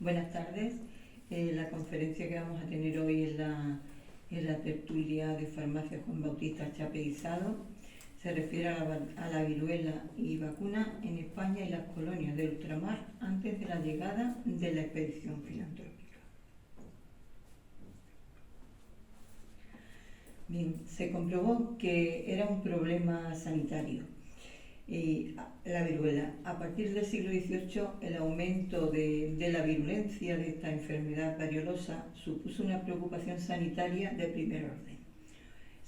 Buenas tardes. La conferencia que vamos a tener hoy en la tertulia de Farmacia Juan Bautista Chape Guisado se refiere a la viruela y vacuna en España y las colonias del ultramar antes de la llegada de la expedición filantrópica. Bien, se comprobó que era un problema sanitario. La viruela. A partir del siglo XVIII, el aumento de la virulencia de esta enfermedad variolosa supuso una preocupación sanitaria de primer orden.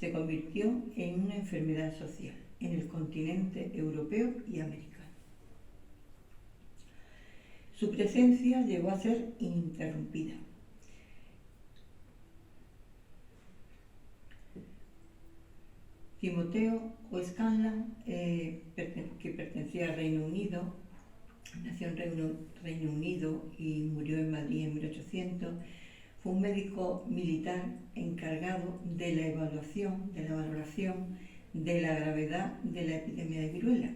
Se convirtió en una enfermedad social en el continente europeo y americano. Su presencia llegó a ser ininterrumpida. Timoteo O'Scanlan, que pertenecía al Reino Unido, nació en Reino Unido y murió en Madrid en 1800, fue un médico militar encargado de la evaluación, de la valoración de la gravedad de la epidemia de viruela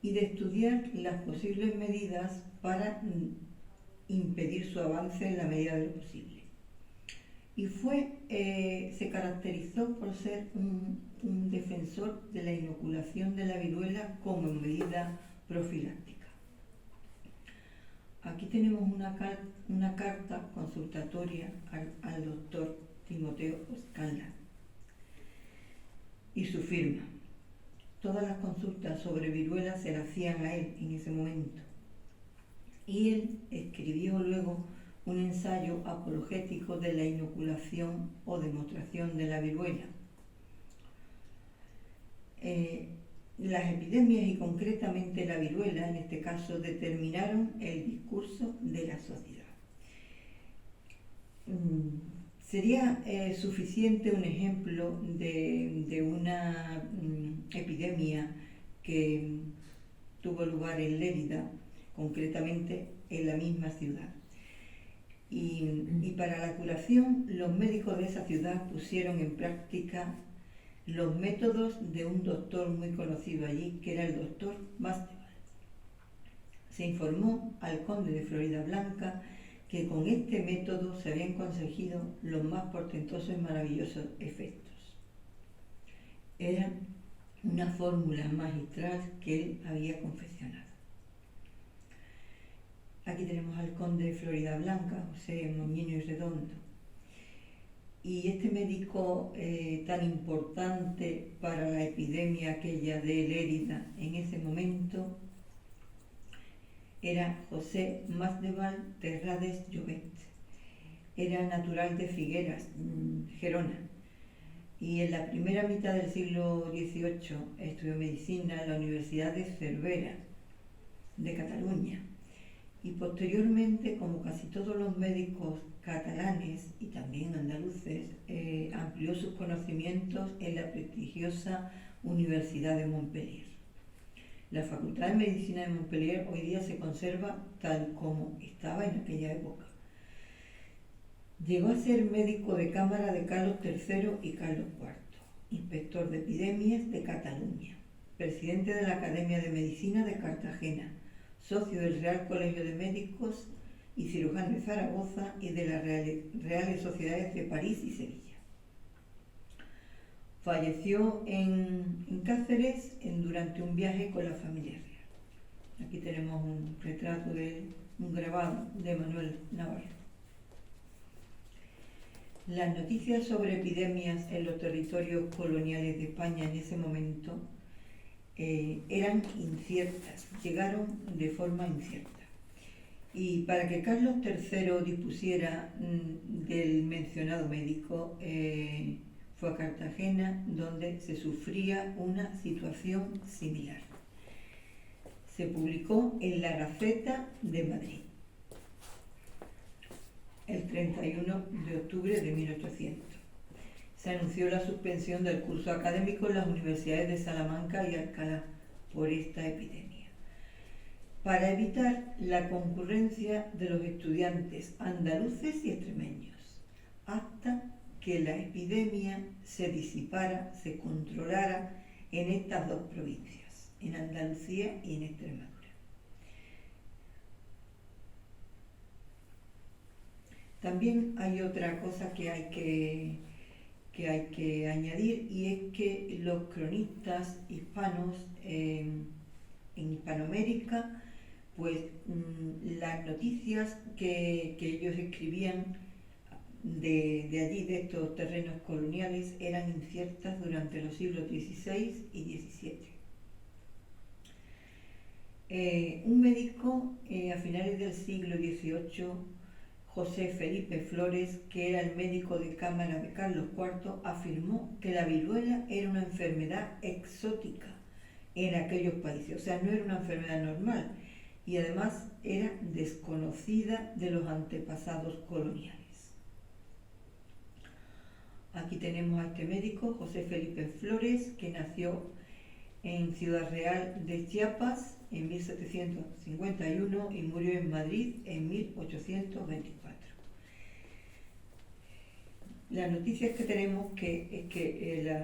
y de estudiar las posibles medidas para impedir su avance en la medida de lo posible. Y se caracterizó por ser un defensor de la inoculación de la viruela como medida profiláctica. Aquí tenemos una carta consultatoria al doctor Timoteo O'Scanlan y su firma. Todas las consultas sobre viruela se las hacían a él en ese momento. Y él escribió luego un ensayo apologético de la inoculación o demostración de la viruela. Las epidemias y concretamente la viruela, en este caso, determinaron el discurso de la sociedad. Sería suficiente un ejemplo de una epidemia que tuvo lugar en Lérida, concretamente en la misma ciudad. Y para la curación, los médicos de esa ciudad pusieron en práctica los métodos de un doctor muy conocido allí, que era el doctor Masdewal. Se informó al conde de Floridablanca que con este método se habían conseguido los más portentosos y maravillosos efectos. Era una fórmula magistral que él había confeccionado. Aquí tenemos al conde de Floridablanca, José Moñino y Redondo. Y este médico tan importante para la epidemia aquella de Lérida en ese momento era José Masdewal Terrades Llobet. Era natural de Figueras, Gerona. Y en la primera mitad del siglo XVIII estudió medicina en la Universidad de Cervera, de Cataluña. Y posteriormente, como casi todos los médicos catalanes y también andaluces, amplió sus conocimientos en la prestigiosa Universidad de Montpellier. La Facultad de Medicina de Montpellier hoy día se conserva tal como estaba en aquella época. Llegó a ser médico de cámara de Carlos III y Carlos IV, inspector de epidemias de Cataluña, presidente de la Academia de Medicina de Cartagena, socio del Real Colegio de Médicos y Cirujanos de Zaragoza y de las Reales Sociedades de París y Sevilla. Falleció en Cáceres durante un viaje con la familia real. Aquí tenemos un retrato de él, un grabado de Manuel Navarro. Las noticias sobre epidemias en los territorios coloniales de España en ese momento eran inciertas, llegaron de forma incierta. Y para que Carlos III dispusiera del mencionado médico, fue a Cartagena, donde se sufría una situación similar. Se publicó en la Gaceta de Madrid el 31 de octubre de 1800. Se anunció la suspensión del curso académico en las universidades de Salamanca y Alcalá por esta epidemia, para evitar la concurrencia de los estudiantes andaluces y extremeños, hasta que la epidemia se disipara, se controlara en estas dos provincias, en Andalucía y en Extremadura. También hay otra cosa que hay que añadir, y es que los cronistas hispanos en Hispanoamérica, pues las noticias que ellos escribían de allí, de estos terrenos coloniales, eran inciertas durante los siglos XVI y XVII. Un médico a finales del siglo XVIII, José Felipe Flores, que era el médico de cámara de Carlos IV, afirmó que la viruela era una enfermedad exótica en aquellos países, o sea, no era una enfermedad normal, y además era desconocida de los antepasados coloniales. Aquí tenemos a este médico, José Felipe Flores, que nació en Ciudad Real de Chiapas en 1751 y murió en Madrid en 1824. Las noticias que tenemos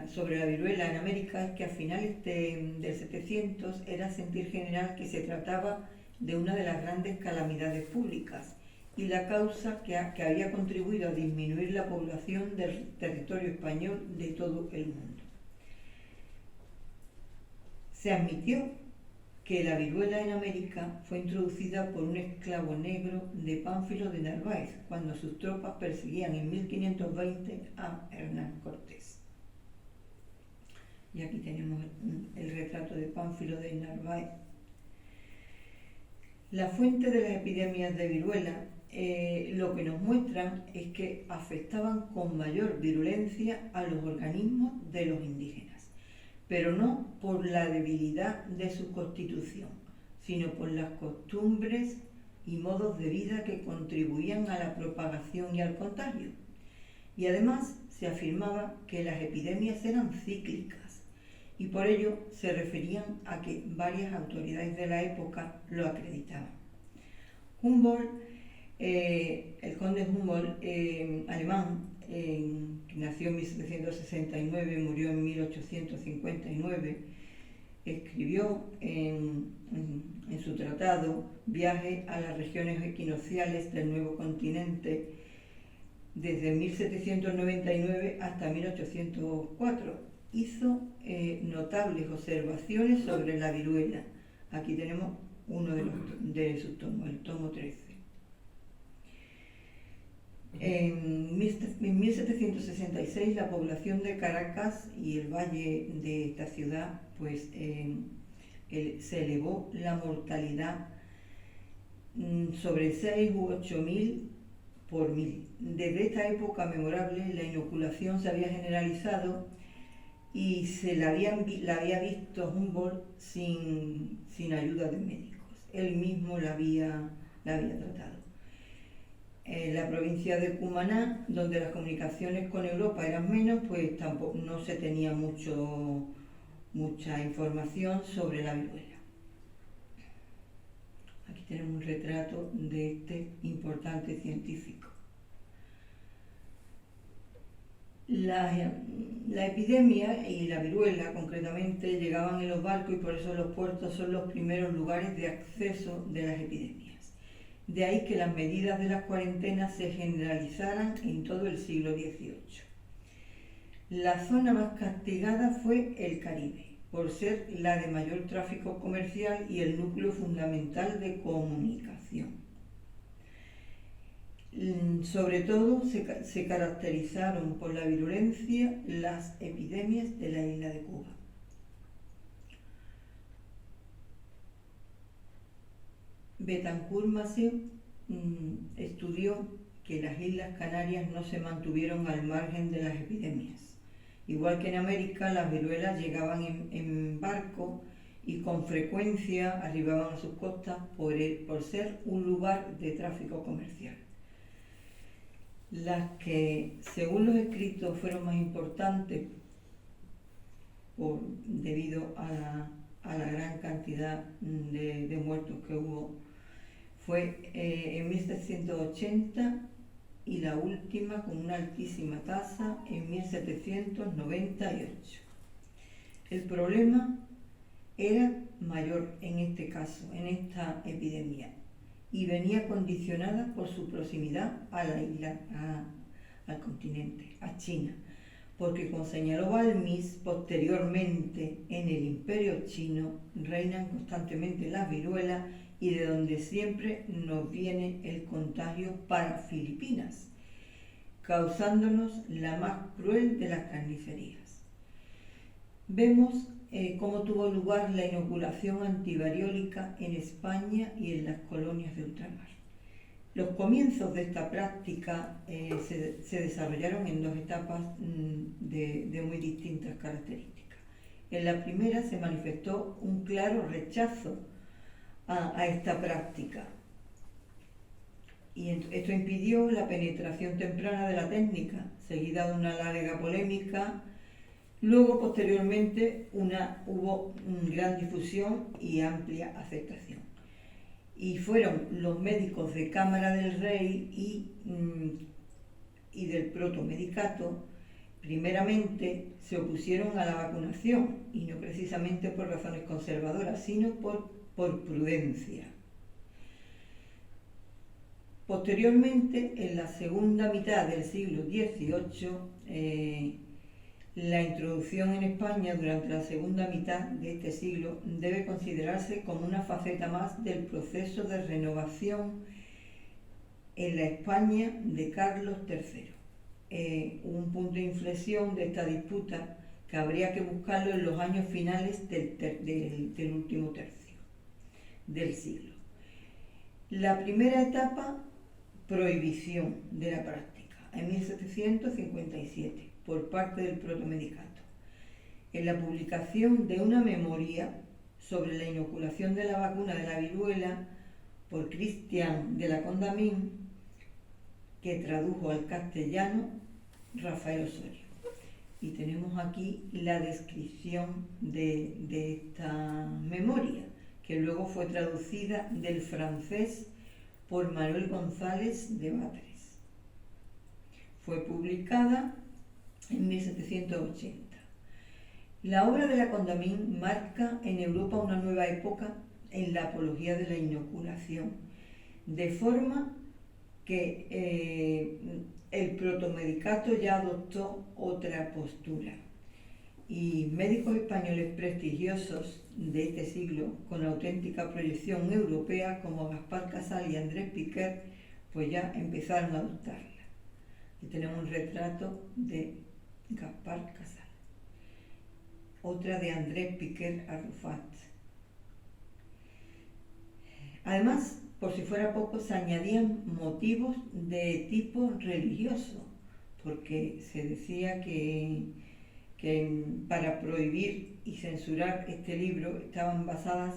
sobre la viruela en América es que a finales del 700 era sentir general que se trataba de una de las grandes calamidades públicas y la causa que había contribuido a disminuir la población del territorio español de todo el mundo. Se admitió que la viruela en América fue introducida por un esclavo negro de Pánfilo de Narváez, cuando sus tropas perseguían en 1520 a Hernán Cortés. Y aquí tenemos el retrato de Pánfilo de Narváez. La fuente de las epidemias de viruela lo que nos muestran es que afectaban con mayor virulencia a los organismos de los indígenas, pero no por la debilidad de su constitución, sino por las costumbres y modos de vida que contribuían a la propagación y al contagio. Y además se afirmaba que las epidemias eran cíclicas, y por ello se referían a que varias autoridades de la época lo acreditaban. Humboldt, el conde Humboldt, alemán, que nació en 1769 y murió en 1859, escribió en su tratado Viaje a las regiones equinocciales del Nuevo Continente desde 1799 hasta 1804. Hizo notables observaciones sobre la viruela. Aquí tenemos uno de sus tomos, el tomo 13. En 1766 la población de Caracas y el valle de esta ciudad, pues se elevó la mortalidad sobre 6 u 8 mil por mil. Desde esta época memorable la inoculación se había generalizado y la había visto Humboldt sin ayuda de médicos. Él mismo la había tratado. En la provincia de Cumaná, donde las comunicaciones con Europa eran menos, pues tampoco no se tenía mucha información sobre la viruela. Aquí tenemos un retrato de este importante científico. La epidemia y la viruela concretamente llegaban en los barcos y por eso los puertos son los primeros lugares de acceso de las epidemias. De ahí que las medidas de las cuarentenas se generalizaran en todo el siglo XVIII. La zona más castigada fue el Caribe, por ser la de mayor tráfico comercial y el núcleo fundamental de comunicación. Sobre todo se caracterizaron por la virulencia las epidemias de la isla de Cuba. Betancourt-Massieu estudió que las Islas Canarias no se mantuvieron al margen de las epidemias. Igual que en América, las viruelas llegaban en barco y con frecuencia arribaban a sus costas por ser un lugar de tráfico comercial. Las que, según los escritos, fueron más importantes debido a la gran cantidad de muertos que hubo, fue en 1780 y la última con una altísima tasa en 1798. El problema era mayor en este caso, en esta epidemia, y venía condicionada por su proximidad a la isla, al continente, a China, porque como señaló Balmis, posteriormente en el Imperio chino reinan constantemente las viruelas y de donde siempre nos viene el contagio para Filipinas, causándonos la más cruel de las carnicerías. Vemos cómo tuvo lugar la inoculación antivariólica en España y en las colonias de ultramar. Los comienzos de esta práctica se desarrollaron en dos etapas de muy distintas características. En la primera se manifestó un claro rechazo a esta práctica, y esto impidió la penetración temprana de la técnica, seguida de una larga polémica. Luego, posteriormente, hubo gran difusión y amplia aceptación. Y fueron los médicos de Cámara del Rey y del protomedicato, primeramente se opusieron a la vacunación, y no precisamente por razones conservadoras, sino por prudencia. Posteriormente, en la segunda mitad del siglo XVIII, la introducción en España durante la segunda mitad de este siglo debe considerarse como una faceta más del proceso de renovación en la España de Carlos III. Un punto de inflexión de esta disputa que habría que buscarlo en los años finales del último tercio del siglo. La primera etapa, prohibición de la práctica, en 1757, por parte del protomedicato, en la publicación de una memoria sobre la inoculación de la vacuna de la viruela por Cristian de la Condamine, que tradujo al castellano Rafael Osorio. Y tenemos aquí la descripción de esta memoria, que luego fue traducida del francés por Manuel González de Batres. Fue publicada en 1780. La obra de la Condamine marca en Europa una nueva época en la apología de la inoculación, de forma que el protomedicato ya adoptó otra postura, y médicos españoles prestigiosos de este siglo, con auténtica proyección europea, como Gaspar Casal y Andrés Piquer, pues ya empezaron a adoptarla. Aquí tenemos un retrato de Gaspar Casal, otra de Andrés Piquer Arrufat. Además, por si fuera poco, se añadían motivos de tipo religioso, porque se decía que para prohibir y censurar este libro estaban basadas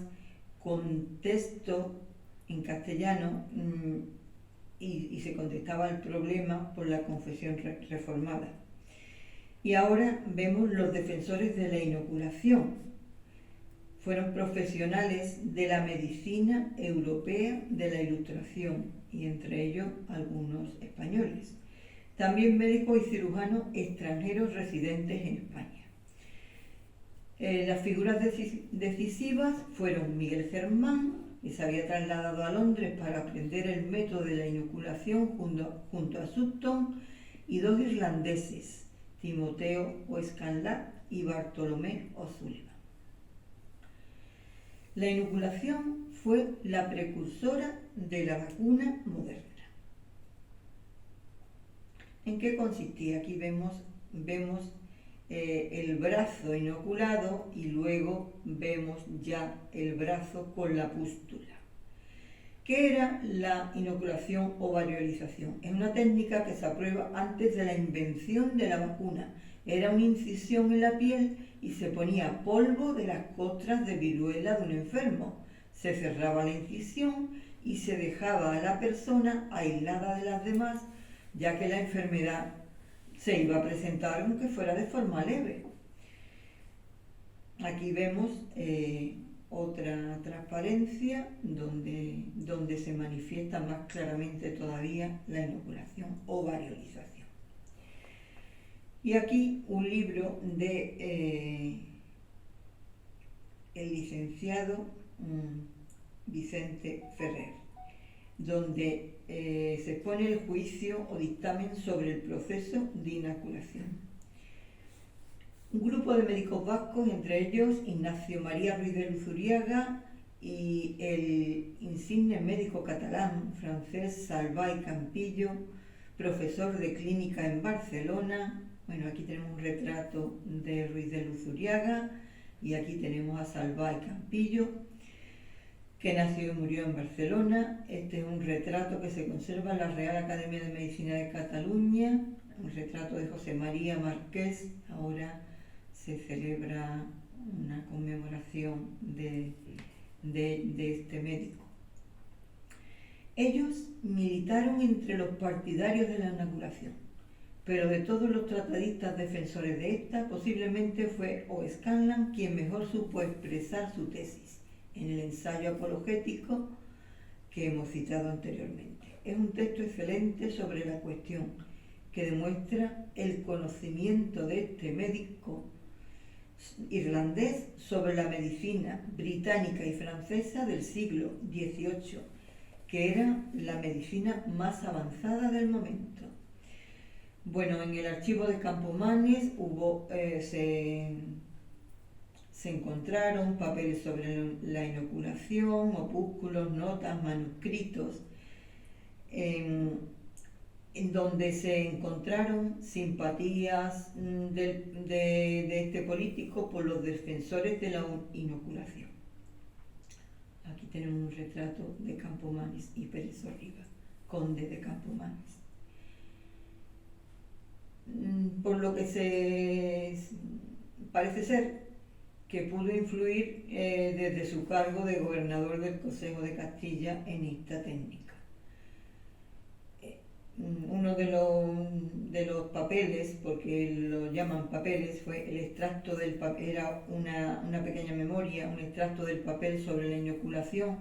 con texto en castellano y se contestaba el problema por la confesión reformada. Y ahora vemos los defensores de la inoculación. Fueron profesionales de la medicina europea de la Ilustración, y entre ellos algunos españoles. También médicos y cirujanos extranjeros residentes en España. Las figuras decisivas fueron Miguel Germán, que se había trasladado a Londres para aprender el método de la inoculación junto a Sutton, y dos irlandeses, Timoteo O'Scanlan y Bartolomé O'Sullivan. La inoculación fue la precursora de la vacuna moderna. ¿En qué consistía? Aquí vemos el brazo inoculado y luego vemos ya el brazo con la pústula. ¿Qué era la inoculación o variolización? Es una técnica que se aprueba antes de la invención de la vacuna. Era una incisión en la piel y se ponía polvo de las costras de viruela de un enfermo. Se cerraba la incisión y se dejaba a la persona aislada de las demás, ya que la enfermedad se iba a presentar aunque fuera de forma leve. Aquí vemos otra transparencia donde se manifiesta más claramente todavía la inoculación o variolización. Y aquí un libro de el licenciado Vicente Ferrer, donde se expone el juicio o dictamen sobre el proceso de inoculación. Un grupo de médicos vascos, entre ellos Ignacio María Ruiz de Luzuriaga y el insigne médico catalán Francesc Salvà i Campillo, profesor de clínica en Barcelona. Bueno, aquí tenemos un retrato de Ruiz de Luzuriaga y aquí tenemos a Salvà i Campillo, que nació y murió en Barcelona. Este es un retrato que se conserva en la Real Academia de Medicina de Cataluña, un retrato de José María Marqués. Ahora se celebra una conmemoración de este médico. Ellos militaron entre los partidarios de la inoculación, pero de todos los tratadistas defensores de esta, posiblemente fue O'Scanlan quien mejor supo expresar su tesis en el ensayo apologético que hemos citado anteriormente. Es un texto excelente sobre la cuestión que demuestra el conocimiento de este médico irlandés sobre la medicina británica y francesa del siglo XVIII, que era la medicina más avanzada del momento. Bueno, en el archivo de Campomanes se encontraron papeles sobre la inoculación, opúsculos, notas, manuscritos, en donde se encontraron simpatías de este político por los defensores de la inoculación. Aquí tenemos un retrato de Campomanes y Pérez Sorriba, conde de Campomanes. Por lo que parece ser que pudo influir desde su cargo de gobernador del Consejo de Castilla en esta técnica. Uno de los papeles, porque lo llaman papeles, fue el extracto del papel, era una pequeña memoria, un extracto del papel sobre la inoculación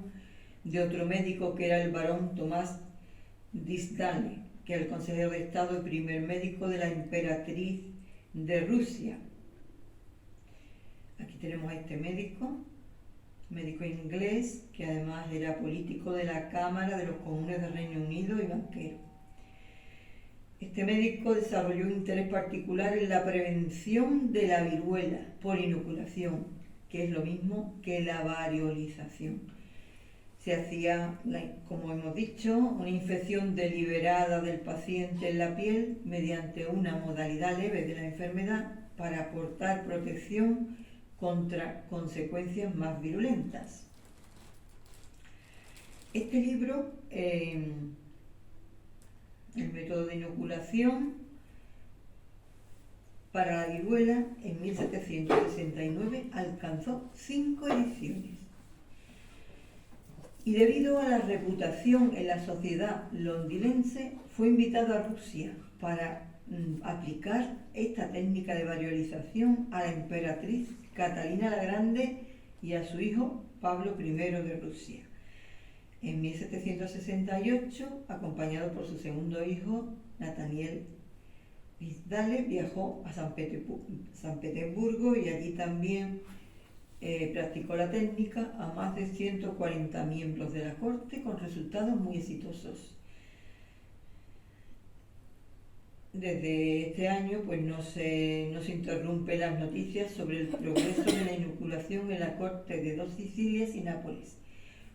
de otro médico que era el barón Tomás Disdale, que era el consejero de Estado y primer médico de la emperatriz de Rusia. Aquí tenemos a este médico inglés, que además era político de la Cámara de los Comunes del Reino Unido y banquero. Este médico desarrolló un interés particular en la prevención de la viruela por inoculación, que es lo mismo que la variolización. Se hacía, como hemos dicho, una infección deliberada del paciente en la piel mediante una modalidad leve de la enfermedad para aportar protección contra consecuencias más virulentas. Este libro, el método de inoculación para la viruela, en 1769 alcanzó 5 ediciones. Y debido a la reputación en la sociedad londinense, fue invitado a Rusia para aplicar esta técnica de variolización a la emperatriz Catalina la Grande y a su hijo Pablo I de Rusia. En 1768, acompañado por su segundo hijo, Nathaniel Disdale, viajó a San Petersburgo y allí también practicó la técnica a más de 140 miembros de la corte con resultados muy exitosos. Desde este año pues no se interrumpen las noticias sobre el progreso de la inoculación en la corte de dos Sicilias y Nápoles,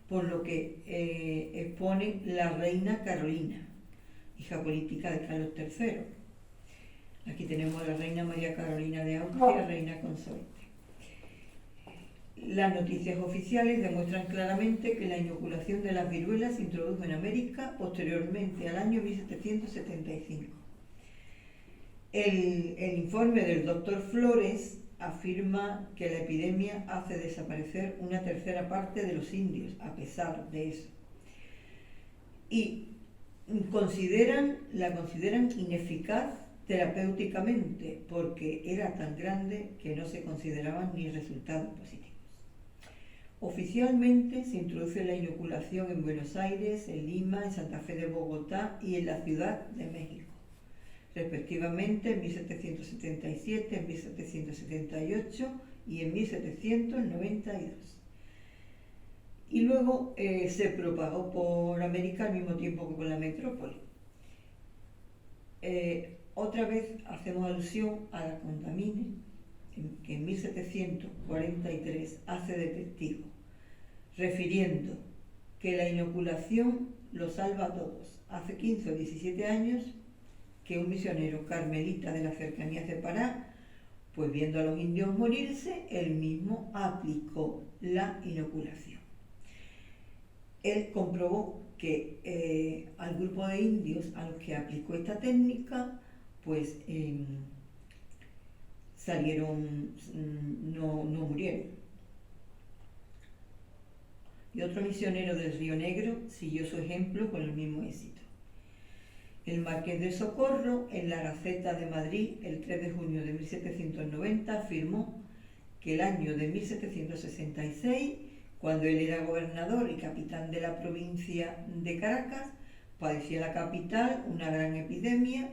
por lo que expone la reina Carolina, hija política de Carlos III. Aquí tenemos a la reina María Carolina de Austria, reina consorte. Las noticias oficiales demuestran claramente que la inoculación de las viruelas se introdujo en América posteriormente al año 1775. El informe del doctor Flores afirma que la epidemia hace desaparecer una tercera parte de los indios, a pesar de eso. Y la consideran ineficaz terapéuticamente porque era tan grande que no se consideraban ni resultados positivos. Oficialmente se introduce la inoculación en Buenos Aires, en Lima, en Santa Fe de Bogotá y en la Ciudad de México, respectivamente en 1777, en 1778 y en 1792. y luego se propagó por América al mismo tiempo que por la metrópoli. Otra vez hacemos alusión a la Condamine, que en 1743 hace de testigo, refiriendo que la inoculación lo salva a todos. Hace 15 o 17 años que un misionero carmelita de las cercanías de Pará, pues viendo a los indios morirse, él mismo aplicó la inoculación. Él comprobó que al grupo de indios a los que aplicó esta técnica, pues salieron, no murieron. Y otro misionero del Río Negro siguió su ejemplo con el mismo éxito. El Marqués de Socorro, en la Gaceta de Madrid, el 3 de junio de 1790, afirmó que el año de 1766, cuando él era gobernador y capitán de la provincia de Caracas, padecía la capital una gran epidemia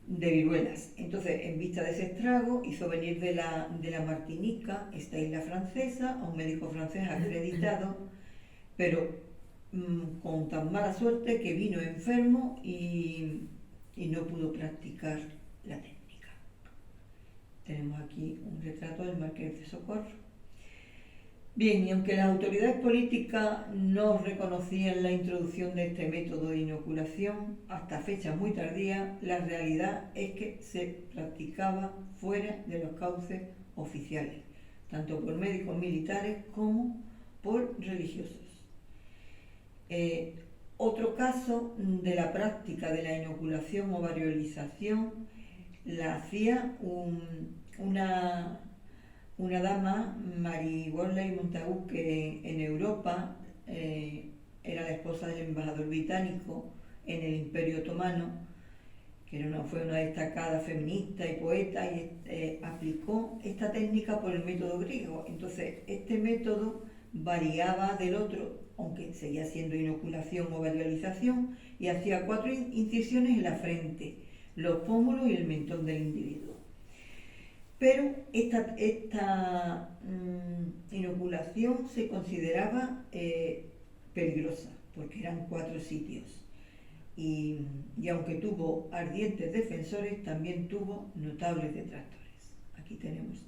de viruelas. Entonces, en vista de ese estrago, hizo venir de la Martinica, esta isla francesa, a un médico francés acreditado, pero con tan mala suerte que vino enfermo y no pudo practicar la técnica. Tenemos aquí un retrato del Marqués de Socorro. Bien, y aunque las autoridades políticas no reconocían la introducción de este método de inoculación hasta fechas muy tardías, la realidad es que se practicaba fuera de los cauces oficiales, tanto por médicos militares como por religiosos. Otro caso de la práctica de la inoculación o variolización la hacía una dama, Mary Worley Montagu, que en Europa era la esposa del embajador británico en el Imperio Otomano, que fue una destacada feminista y poeta, y aplicó esta técnica por el método griego. Entonces, este método variaba del otro, aunque seguía siendo inoculación o variolización, y hacía 4 incisiones en la frente, los pómulos y el mentón del individuo. Pero esta inoculación se consideraba peligrosa, porque eran 4 sitios. Y aunque tuvo ardientes defensores, también tuvo notables detractores. Aquí tenemos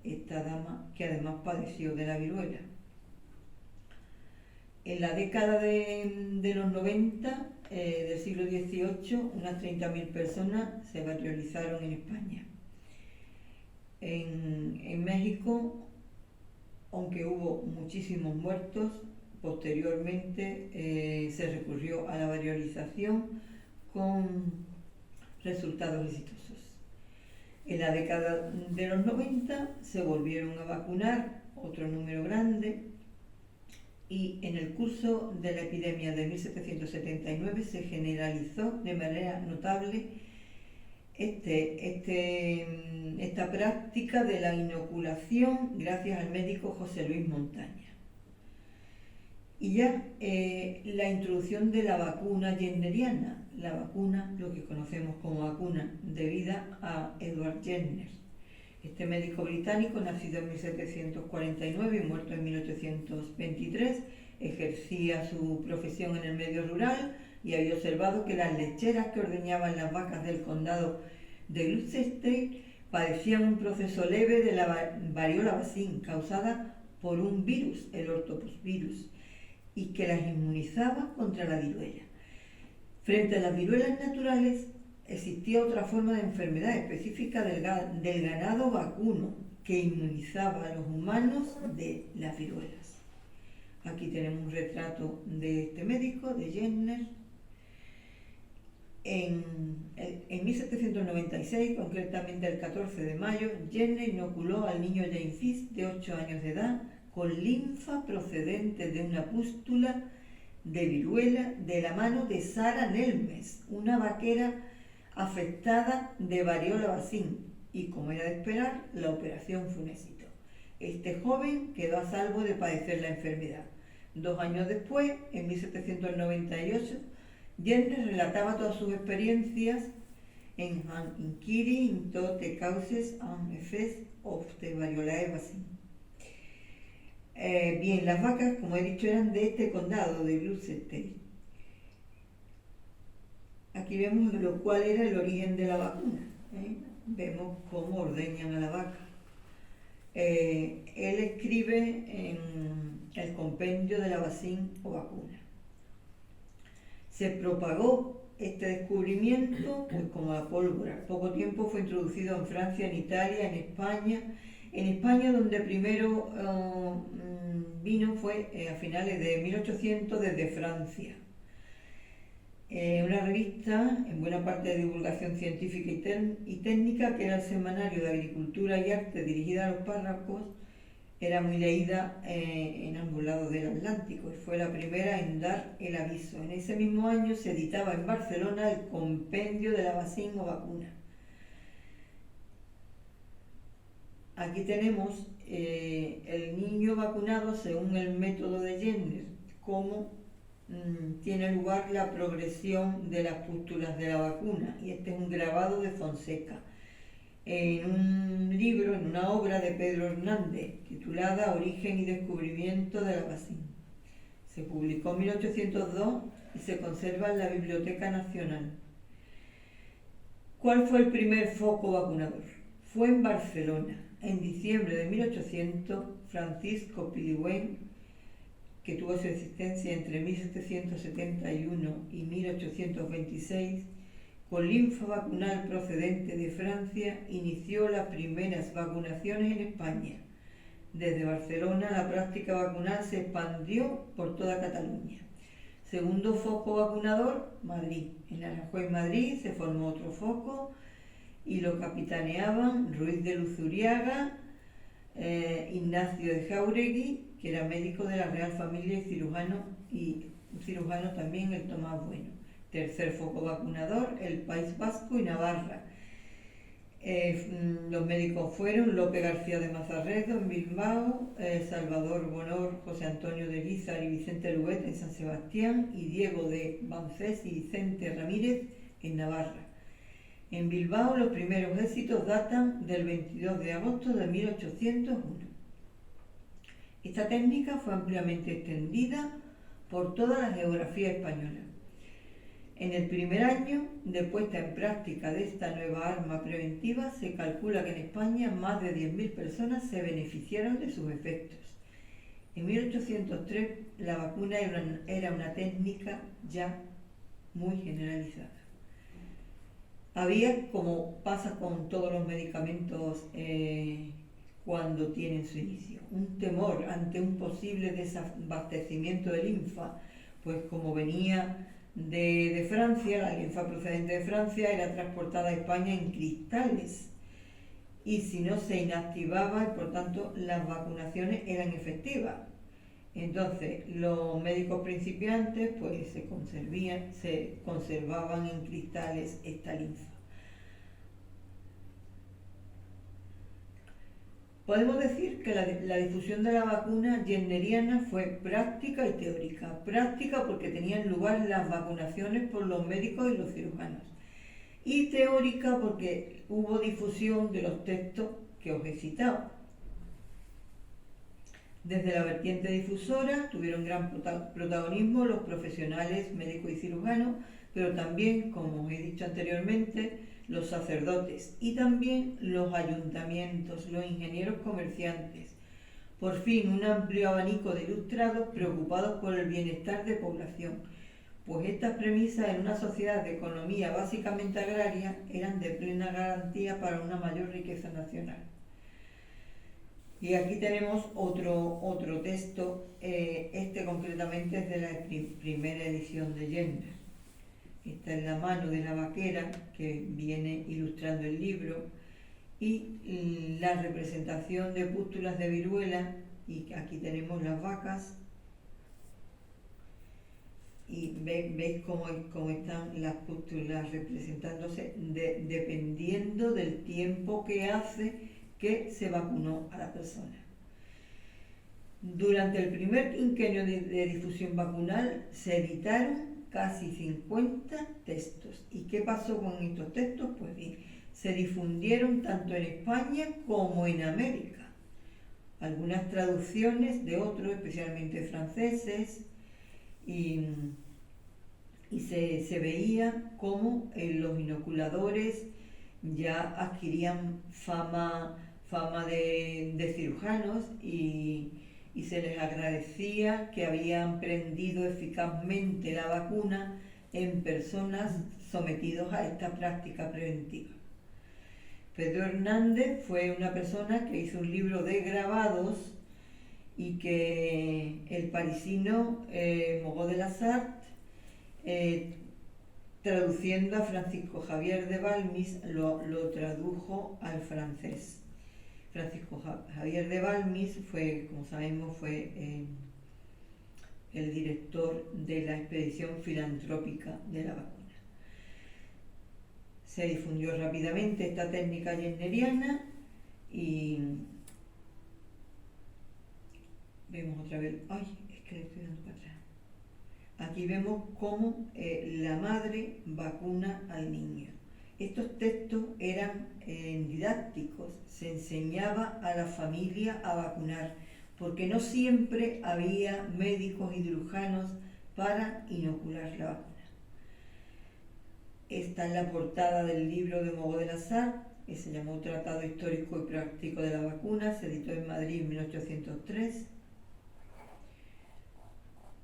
esta dama que además padeció de la viruela. En la década de los 90 del siglo XVIII, unas 30.000 personas se variolizaron en España. En México, aunque hubo muchísimos muertos, posteriormente se recurrió a la variolización con resultados exitosos. En la década de los 90 se volvieron a vacunar otro número grande, y en el curso de la epidemia de 1779 se generalizó de manera notable esta práctica de la inoculación gracias al médico José Luis Montaña. Y ya la introducción de la vacuna jenneriana, la vacuna, lo que conocemos como vacuna, debida a Edward Jenner. Este médico británico, nacido en 1749 y muerto en 1823, ejercía su profesión en el medio rural y había observado que las lecheras que ordeñaban las vacas del condado de Gloucester padecían un proceso leve de la variola vacín causada por un virus, el ortopoxvirus, y que las inmunizaba contra la viruela. Frente a las viruelas naturales, existía otra forma de enfermedad específica del ganado vacuno que inmunizaba a los humanos de las viruelas. Aquí tenemos un retrato de este médico, de Jenner. En 1796, concretamente el 14 de mayo, Jenner inoculó al niño James Fish, de 8 años de edad, con linfa procedente de una pústula de viruela de la mano de Sara Nelmes, una vaquera afectada de variola vacín, y como era de esperar, la operación fue un éxito. Este joven quedó a salvo de padecer la enfermedad. 2 años después, en 1798, Jenner relataba todas sus experiencias en Han Inquiry into the causes and effects of the variolae vaccine. Bien, las vacas, como he dicho, eran de este condado, de Gloucester. Aquí vemos cuál era el origen de la vacuna. Vemos cómo ordeñan a la vaca. Él escribe en el compendio de la vacín o vacuna. Se propagó este descubrimiento pues como la pólvora. Poco tiempo fue introducido en Francia, en Italia, en España. En España, donde primero vino fue a finales de 1800 desde Francia. Una revista, en buena parte de divulgación científica y técnica, que era el Semanario de Agricultura y Arte, dirigida a los párrocos, era muy leída en ambos lados del Atlántico y fue la primera en dar el aviso. En ese mismo año se editaba en Barcelona el compendio de la vacín o vacuna. Aquí tenemos el niño vacunado según el método de Jenner, cómo tiene lugar la progresión de las pústulas de la vacuna, y este es un grabado de Fonseca en un libro, en una obra de Pedro Hernández titulada Origen y descubrimiento de la vacín. Se publicó en 1802 y se conserva en la Biblioteca Nacional. ¿Cuál fue el primer foco vacunador? Fue en Barcelona. En diciembre de 1800, Francisco Piliwen, que tuvo su existencia entre 1771 y 1826, con linfa vacunal procedente de Francia, inició las primeras vacunaciones en España. Desde Barcelona, la práctica vacunal se expandió por toda Cataluña. Segundo foco vacunador, Madrid. En Aranjuez, Madrid, se formó otro foco y lo capitaneaban Ruiz de Luzuriaga, Ignacio de Jáuregui, que era médico de la Real Familia y un cirujano también, el Tomás Bueno. Tercer foco vacunador, el País Vasco y Navarra. Los médicos fueron Lope García de Mazarredo en Bilbao, Salvador Bonor, José Antonio de Guízar y Vicente Luet en San Sebastián, y Diego de Bancés y Vicente Ramírez en Navarra. En Bilbao los primeros éxitos datan del 22 de agosto de 1801. Esta técnica fue ampliamente extendida por toda la geografía española. En el primer año de puesta en práctica de esta nueva arma preventiva, se calcula que en España más de 10.000 personas se beneficiaron de sus efectos. En 1803 la vacuna era una técnica ya muy generalizada. Había, como pasa con todos los medicamentos cuando tienen su inicio, un temor ante un posible desabastecimiento de linfa, pues como venía de Francia, la linfa procedente de Francia era transportada a España en cristales, y si no se inactivaba, y por tanto las vacunaciones eran efectivas. Entonces los médicos principiantes pues se conservaban en cristales esta linfa. Podemos decir que la difusión de la vacuna jenneriana fue práctica y teórica. Práctica porque tenían lugar las vacunaciones por los médicos y los cirujanos. Y teórica porque hubo difusión de los textos que os he citado. Desde la vertiente difusora tuvieron gran protagonismo los profesionales médicos y cirujanos, pero también, como os he dicho anteriormente, los sacerdotes y también los ayuntamientos, los ingenieros comerciantes. Por fin, un amplio abanico de ilustrados preocupados por el bienestar de población, pues estas premisas en una sociedad de economía básicamente agraria eran de plena garantía para una mayor riqueza nacional. Y aquí tenemos otro texto, este concretamente es de la primera edición de Jenner. Esta es la mano de la vaquera que viene ilustrando el libro, y la representación de pústulas de viruela, y aquí tenemos las vacas, y veis cómo están las pústulas representándose dependiendo del tiempo que hace que se vacunó a la persona. Durante el primer quinquenio de difusión vacunal se editaron casi 50 textos. ¿Y qué pasó con estos textos? Pues bien, se difundieron tanto en España como en América. algunas traducciones de otros, especialmente franceses, y se veía cómo los inoculadores ya adquirían fama de cirujanos y se les agradecía que habían prendido eficazmente la vacuna en personas sometidas a esta práctica preventiva. Pedro Hernández fue una persona que hizo un libro de grabados y que el parisino Moreau de la Sarthe, traduciendo a Francisco Javier de Balmis, lo tradujo al francés. Francisco Javier de Balmis fue, como sabemos, el director de la expedición filantrópica de la vacuna. Se difundió rápidamente esta técnica jenneriana y vemos otra vez, ay, es que le estoy dando para atrás. Aquí vemos cómo la madre vacuna al niño. Estos textos eran didácticos, se enseñaba a la familia a vacunar, porque no siempre había médicos y cirujanos para inocular la vacuna. Esta es la portada del libro de Moreau de la Sarthe, que se llamó Tratado Histórico y Práctico de la Vacuna, se editó en Madrid en 1803.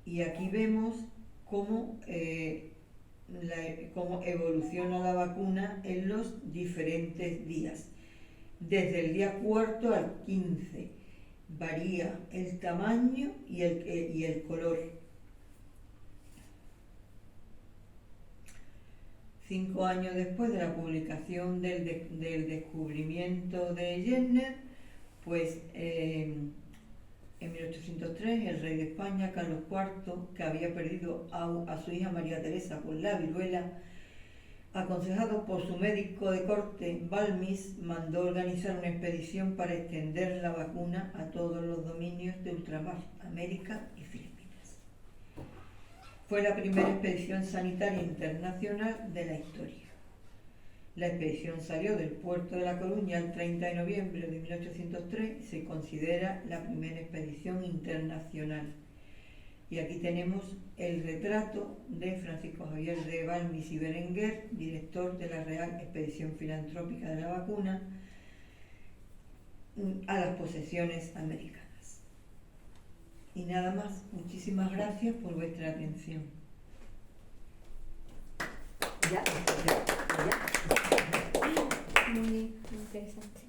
Y aquí vemos cómo evoluciona la vacuna en los diferentes días. Desde el día 4 al 15 varía el tamaño y el color. 5 años después de la publicación del descubrimiento de Jenner, pues en 1803 el rey de España, Carlos IV, que había perdido a su hija María Teresa por la viruela, aconsejado por su médico de corte, Balmis, mandó organizar una expedición para extender la vacuna a todos los dominios de ultramar, América y Filipinas. Fue la primera expedición sanitaria internacional de la historia. La expedición salió del puerto de La Coruña el 30 de noviembre de 1803 y se considera la primera expedición internacional. Y aquí tenemos el retrato de Francisco Javier de Balmis y Berenguer, director de la Real Expedición Filantrópica de la Vacuna, a las posesiones americanas. Y nada más, muchísimas gracias por vuestra atención. Ya. Muy interesante.